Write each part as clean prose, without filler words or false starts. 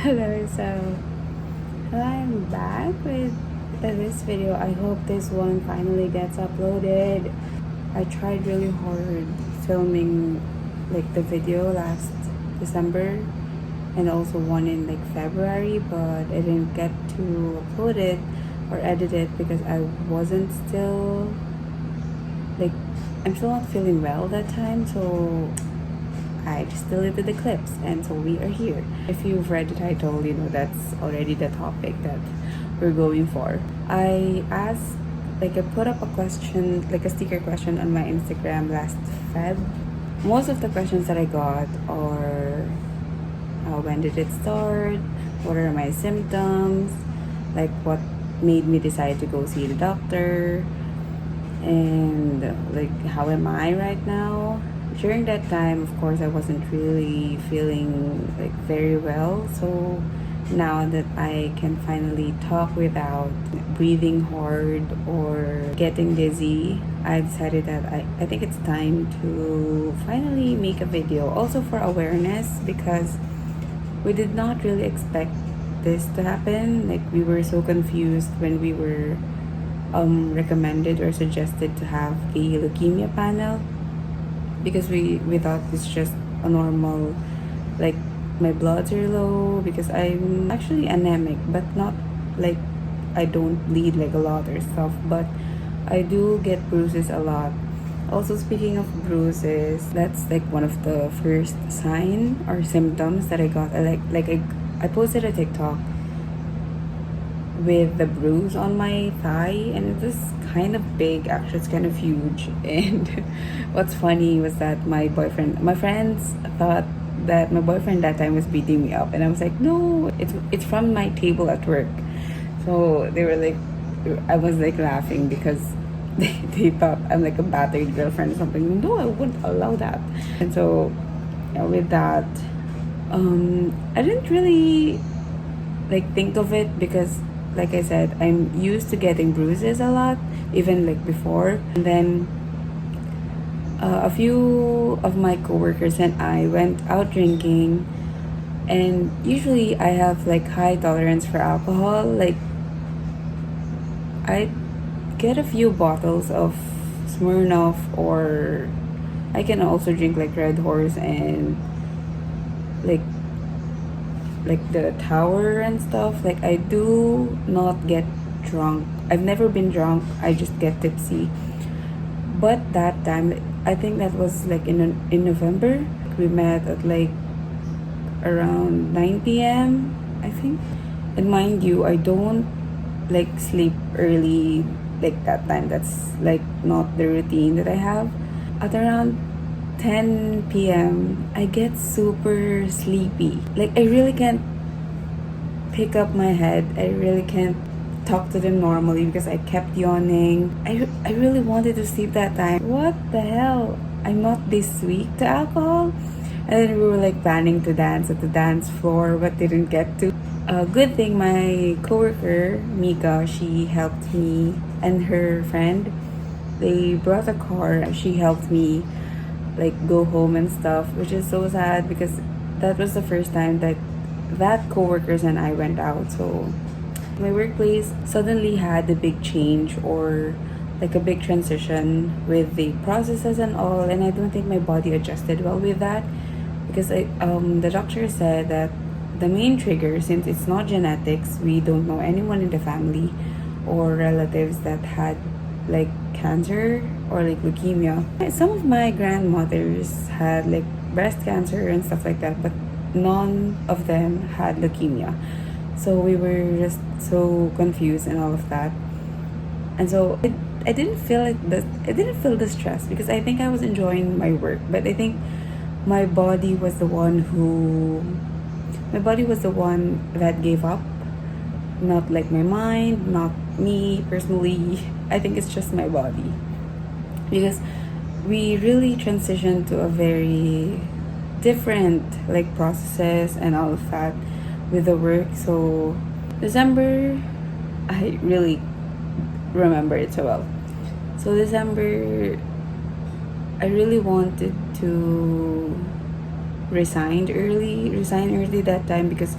Hello, I'm back with this video. I hope this one finally gets uploaded. I tried really hard filming the video last December and also one in February, but I didn't get to upload it or edit it because I wasn't still like I'm still not feeling well that time, so I just deleted the clips, and so we are here. If you've read the title, you know that's already the topic that we're going for. I asked, I put up a question, a sticker question on my Instagram last Feb. Most of the questions that I got are, when did it start? What are my symptoms? What made me decide to go see the doctor? And how am I right now? During that time, of course, I wasn't really feeling very well. So now that I can finally talk without breathing hard or getting dizzy, I decided that I think it's time to finally make a video. Also for awareness, because we did not really expect this to happen. We were so confused when we were recommended or suggested to have the leukemia panel, because we thought it's just a normal, my bloods are low because I'm actually anemic, but not I don't bleed a lot or stuff, but I do get bruises a lot. Also, speaking of bruises, that's one of the first sign or symptoms that I got. I posted a TikTok with the bruise on my thigh, and it was kind of big. Actually, it's kind of huge. And what's funny was that my friends thought that my boyfriend that time was beating me up, and I was like, no, it's from my table at work. So they were I was laughing because they thought I'm a battered girlfriend or something. No, I wouldn't allow that. And so with that, I didn't really think of it because, like I said, I'm used to getting bruises a lot, even before. And then a few of my coworkers and I went out drinking, and usually I have high tolerance for alcohol. I get a few bottles of Smirnoff, or I can also drink Red Horse and the tower and stuff. I do not get drunk. I've never been drunk. I just get tipsy. But that time, I think that was in November. We met at around 9 p.m. I think. And mind you, I don't sleep early that time. That's not the routine that I have. At around 10 p.m. I get super sleepy. I really can't pick up my head. I really can't talk to them normally because I kept yawning. I really wanted to sleep that time. What the hell? I'm not this weak to alcohol. And then we were planning to dance at the dance floor, but didn't get to. Good thing my coworker Mika, she helped me, and her friend, they brought a car. She helped me go home and stuff, which is so sad because that was the first time that coworkers and I went out. So my workplace suddenly had a big change, or a big transition with the processes and all, and I don't think my body adjusted well with that, because the doctor said that the main trigger, since it's not genetics, we don't know anyone in the family or relatives that had cancer or leukemia. Some of my grandmothers had breast cancer and stuff like that, but none of them had leukemia. So we were just so confused and all of that. And so I didn't feel I didn't feel the stress because I think I was enjoying my work, but I think my body was the one that gave up, not my mind, not me personally. I think it's just my body, because we really transitioned to a very different processes and all of that with the work. So December, I really remember it so well. So December, I really wanted to resign early that time because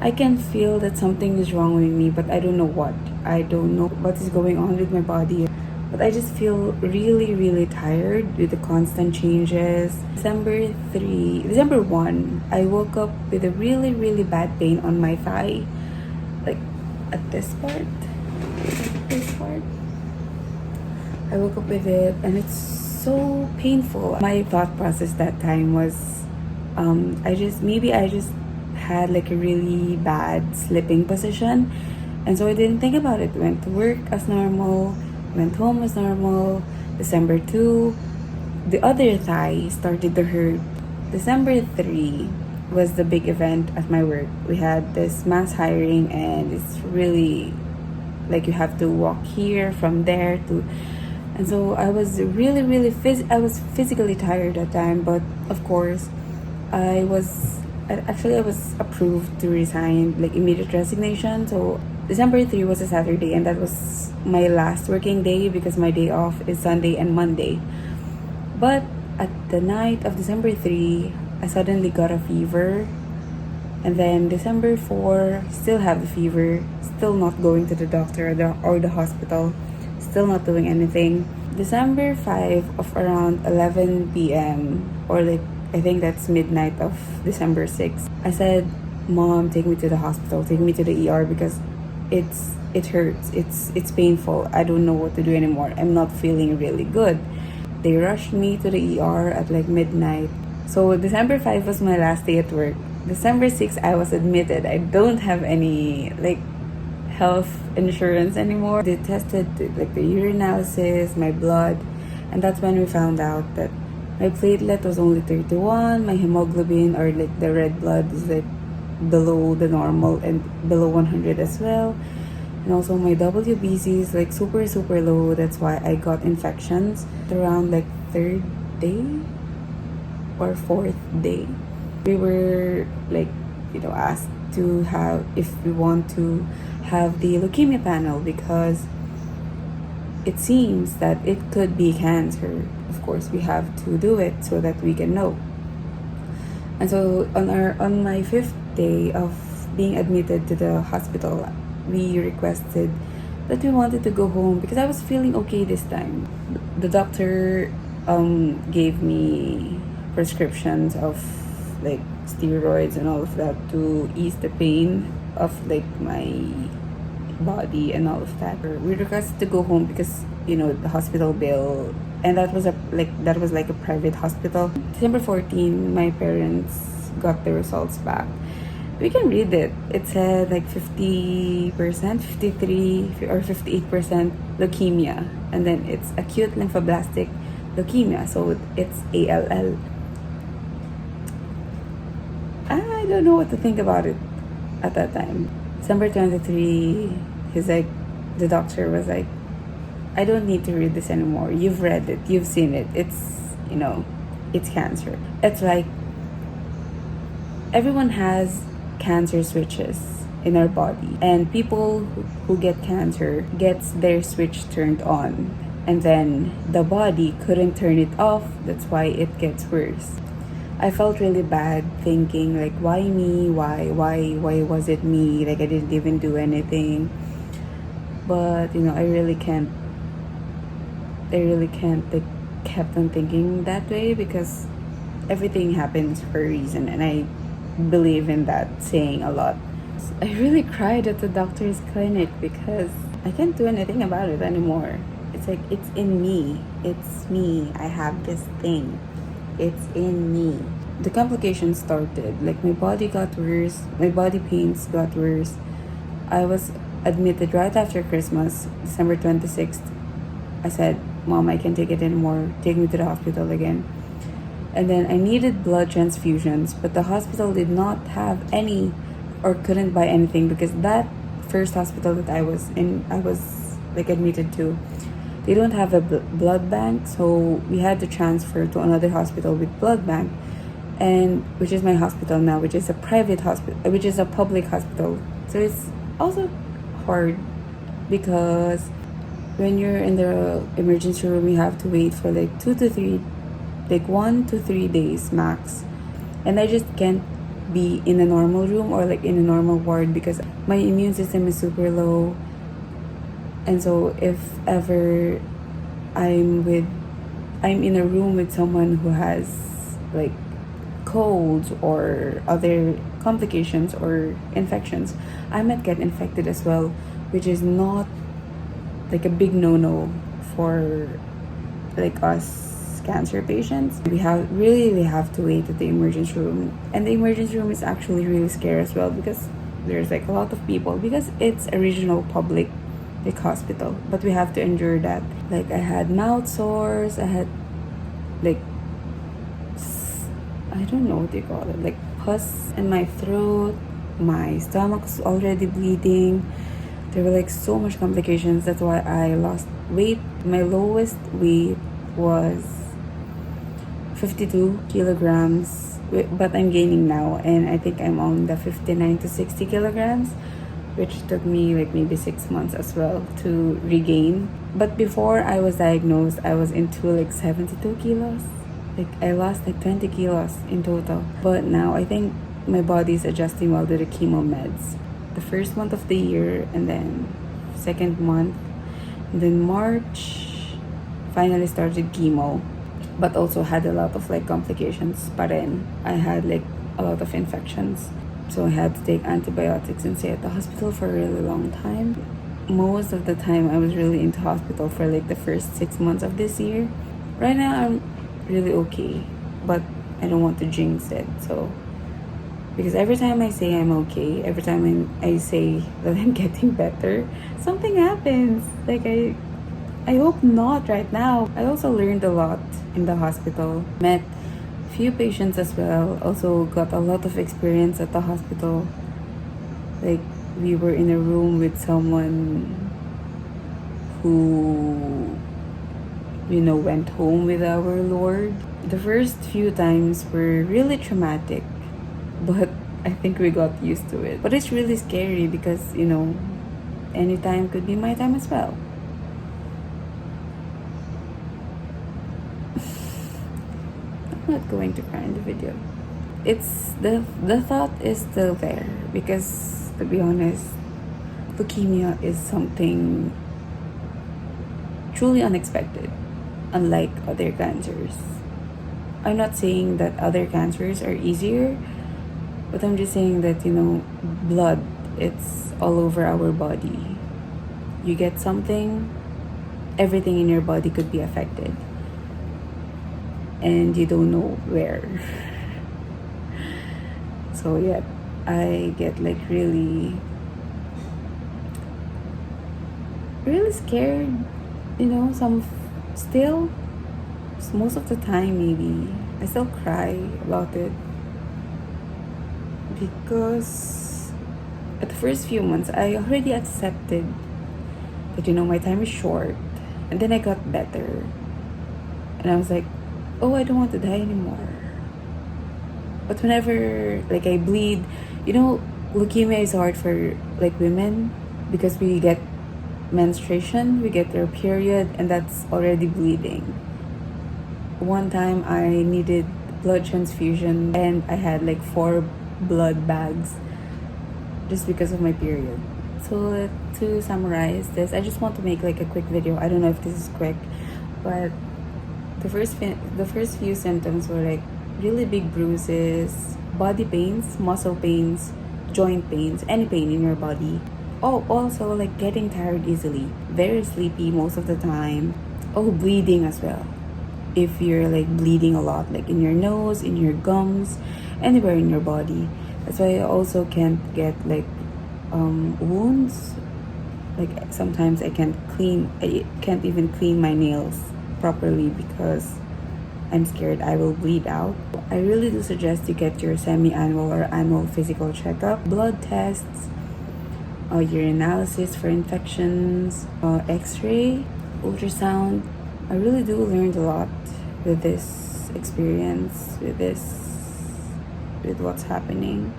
I can feel that something is wrong with me, but I don't know what. I don't know what is going on with my body. But I just feel really, really tired with the constant changes. December 1, I woke up with a really, really bad pain on my thigh. Like at this part. This part. I woke up with it and it's so painful. My thought process that time was I just had like a really bad sleeping position, and so I didn't think about it. Went to work as normal, went home as normal. December 2, the other thigh started to hurt. December 3 was the big event at my work. We had this mass hiring, and it's really like you have to walk here from there to, and so I was really, really I was physically tired at that time. But of course, I was approved to resign, like immediate resignation. So December 3 was a Saturday, and that was my last working day because my day off is Sunday and Monday. But at the night of December 3, I suddenly got a fever. And then December 4, still have the fever, still not going to the doctor or the hospital, still not doing anything. December 5 of around 11 p.m. or like I think that's midnight of December 6. I said, "Mom, take me to the hospital, take me to the ER because it hurts. It's painful. I don't know what to do anymore. I'm not feeling really good." They rushed me to the ER at like midnight. So December 5 was my last day at work. December 6 I was admitted. I don't have any like health insurance anymore. They tested like the urinalysis, my blood, and that's when we found out that my platelet was only 31, my hemoglobin or like the red blood is like below the normal and below 100 as well. And also my WBC is like super, super low. That's why I got infections around like 3rd day or 4th day. We were like, asked to have, if we want to have the leukemia panel because it seems that it could be cancer. Of course, we have to do it so that we can know. And so on my 5th day of being admitted to the hospital, we requested that we wanted to go home because I was feeling okay this time. The doctor gave me prescriptions of like steroids and all of that to ease the pain of like my body and all of that. We requested to go home because the hospital bill, and that was like a private hospital. December 14, my parents got the results back. We can read it. It said like 50%, 53 or 58% leukemia, and then it's acute lymphoblastic leukemia, so it's ALL. I don't know what to think about it at that time. December 23, the doctor was like, "I don't need to read this anymore. You've read it. You've seen it. It's cancer." It's like everyone has cancer switches in our body, and people who get cancer gets their switch turned on, and then the body couldn't turn it off. That's why it gets worse. I felt really bad thinking like, why me? Why was it me? Like I didn't even do anything. But I really can't like kept on thinking that way because everything happens for a reason, and I believe in that saying a lot. I really cried at the doctor's clinic because I can't do anything about it anymore. It's like it's in me. It's me. I have this thing. It's in me. The complications started. Like my body got worse. My body pains got worse. I was admitted right after Christmas, December 26th. I said, "Mom, I can't take it anymore. Take me to the hospital again." And then I needed blood transfusions, but the hospital did not have any or couldn't buy anything because that first hospital that I was like admitted to, they don't have a blood bank, so we had to transfer to another hospital with blood bank, and which is my hospital now, which is a private hospital, which is a public hospital. So it's also hard because when you're in the emergency room, you have to wait for like 1 to 3 days max, and I just can't be in a normal room or like in a normal ward because my immune system is super low. And so if ever I'm in a room with someone who has like colds or other complications or infections, I might get infected as well, which is not like a big no-no for like us cancer patients. We have to wait at the emergency room, and the emergency room is actually really scary as well because there's like a lot of people because it's a regional public like hospital, but we have to endure that. Like I had mouth sores, I had like I don't know what they call it, like pus in my throat, my stomach's already bleeding. There were like so much complications. That's why I lost weight. My lowest weight was 52 kilograms, but I'm gaining now, and I think I'm on the 59 to 60 kilograms, which took me like maybe 6 months as well to regain. But before I was diagnosed, I was into like 72 kilos. Like I lost like 20 kilos in total. But now I think my body is adjusting well to the chemo meds. The first month of the year, and then second month, and then March, finally started chemo, but also had a lot of like complications. But then I had like a lot of infections, so I had to take antibiotics and stay at the hospital for a really long time. Most of the time I was really into hospital for like the first 6 months of this year. Right now I'm really okay, but I don't want to jinx it. So because every time I say I'm okay, every time I say that I'm getting better, something happens. Like I hope not right now. I also learned a lot in the hospital. Met few patients as well. Also got a lot of experience at the hospital. Like we were in a room with someone who went home with our Lord. The first few times were really traumatic, but I think we got used to it. But it's really scary because, any time could be my time as well. I'm not going to cry in the video. It's the thought is still there because, to be honest, leukemia is something truly unexpected, unlike other cancers. I'm not saying that other cancers are easier, but I'm just saying that, blood, it's all over our body. You get something, everything in your body could be affected. And you don't know where. So yeah, I get like really, really scared, still, most of the time maybe, I still cry about it. Because at the first few months, I already accepted that, my time is short. And then I got better. And I was like, oh, I don't want to die anymore. But whenever, like, I bleed, leukemia is hard for, like, women because we get menstruation, we get their period, and that's already bleeding. One time I needed blood transfusion and I had like 4 blood bags just because of my period. So to summarize this, I just want to make like a quick video. I don't know if this is quick, but the first few symptoms were like really big bruises, body pains, muscle pains, joint pains, any pain in your body. Oh, also like getting tired easily, very sleepy most of the time. Oh, bleeding as well. If you're like bleeding a lot, like in your nose, in your gums, anywhere in your body. That's why I also can't get like wounds. Like sometimes I can't even clean my nails properly because I'm scared I will bleed out. I really do suggest you get your semi-annual or annual physical checkup, blood tests, urinalysis for infections, x-ray, ultrasound. I really do learn a lot with this experience, with what's happening.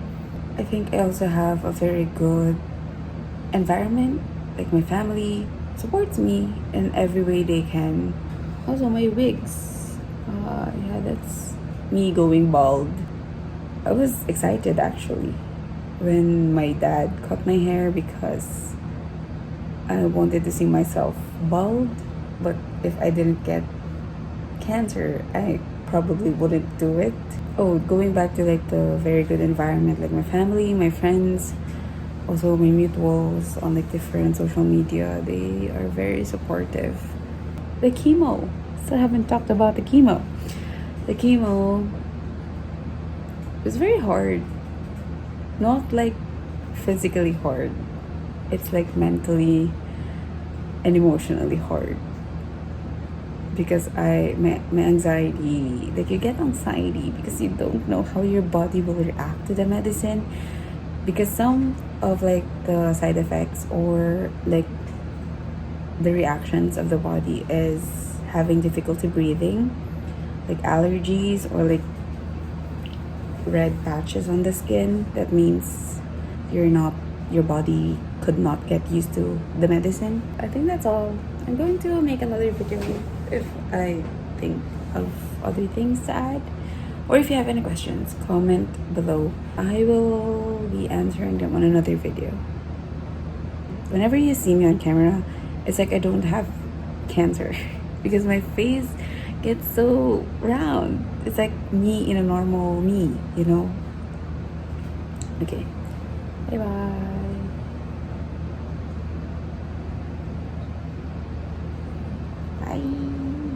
I think I also have a very good environment. Like my family supports me in every way they can. Also my wigs. Yeah, that's me going bald. I was excited actually when my dad cut my hair because I wanted to see myself bald. But if I didn't get cancer, I probably wouldn't do it. Oh, going back to like the very good environment, like my family, my friends, also my mutuals on like different social media, they are very supportive. The chemo, still haven't talked about the chemo. The chemo was very hard, not like physically hard, it's like mentally and emotionally hard, because my anxiety, like you get anxiety because you don't know how your body will react to the medicine, because some of like the side effects or like the reactions of the body is having difficulty breathing, like allergies or like red patches on the skin. That means your body could not get used to the medicine. I think that's all. I'm going to make another video if I think of other things to add, or if you have any questions, comment below. I will be answering them on another video. Whenever you see me on camera, it's like I don't have cancer because my face gets so round. It's like me in a normal me, you know? Okay. Bye bye. Bye.